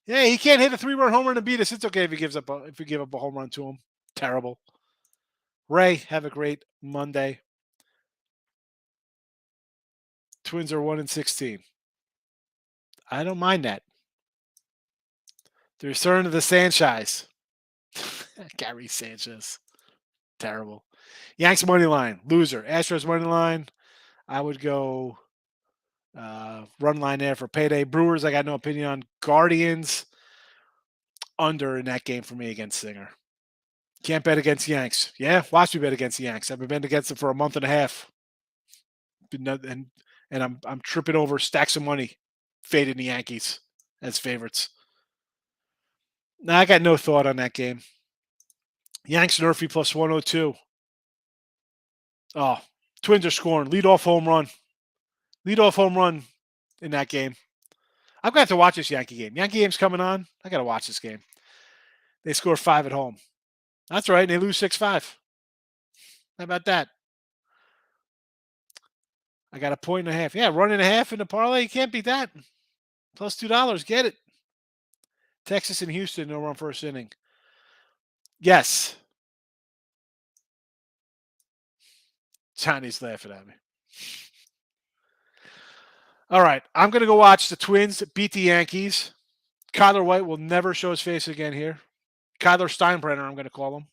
Yeah, he can't hit a 3-run home run and beat us. It's okay if he give up a home run to him. Terrible. Ray, have a great Monday. Twins are 1-16. I don't mind that. The return of the Sanchez. Gary Sanchez. Terrible. Yanks money line. Loser. Astros money line. I would go run line there for payday. Brewers, I got no opinion on. Guardians under in that game for me against Singer. Can't bet against Yanks. Yeah, watch me bet against the Yanks. I've been betting against them for a month and a half. And I'm tripping over stacks of money, fading the Yankees as favorites. Now I got no thought on that game. Yanks Nerfy plus 102. Oh, Twins are scoring. Leadoff home run. Leadoff home run in that game. I'm going to have to watch this Yankee game. Yankee game's coming on. I got to watch this game. They score 5 at home. That's right. And they lose 6-5. How about that? I got 1.5. Yeah, 1.5 in the parlay. You can't beat that. Plus $2. Get it. Texas and Houston, no run first inning. Yes. Johnny's laughing at me. All right. I'm going to go watch the Twins beat the Yankees. Kyler White will never show his face again here. Kyler Steinbrenner, I'm going to call him.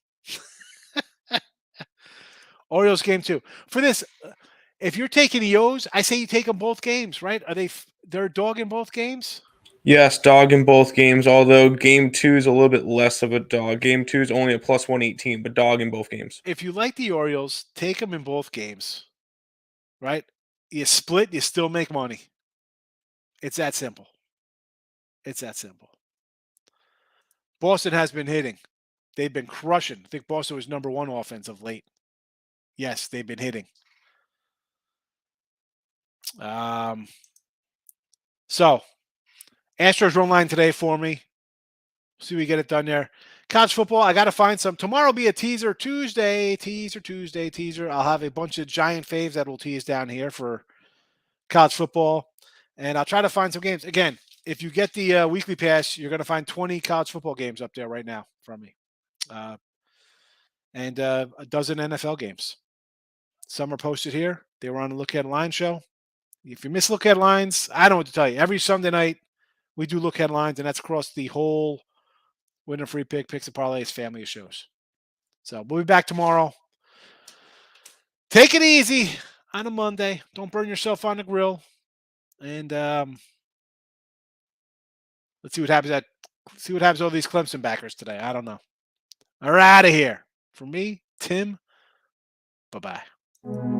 Orioles game 2. For this, if you're taking the O's, I say you take them both games, right? They're a dog in both games? Yes, dog in both games, although game 2 is a little bit less of a dog. Game 2 is only a plus 118, but dog in both games. If you like the Orioles, take them in both games, right? You split, you still make money. It's that simple. It's that simple. Boston has been hitting. They've been crushing. I think Boston was number 1 offense of late. Yes, they've been hitting. So, Astros run line today for me. See if we get it done there. College football, I got to find some. Tomorrow will be a teaser Tuesday. Teaser. I'll have a bunch of giant faves that will tease down here for college football. And I'll try to find some games. Again, if you get the weekly pass, you're going to find 20 college football games up there right now from me. And a dozen NFL games. Some are posted here. They were on the Look Ahead Line show. If you miss Look Ahead Lines, I don't know what to tell you. Every Sunday night, we do Look Ahead Lines, and that's across the whole Winner Free Pick, Picks and Parlays family of shows. So we'll be back tomorrow. Take it easy on a Monday. Don't burn yourself on the grill. And let's see what happens to all these Clemson backers today. I don't know. We're out of here. For me, Tim, bye-bye.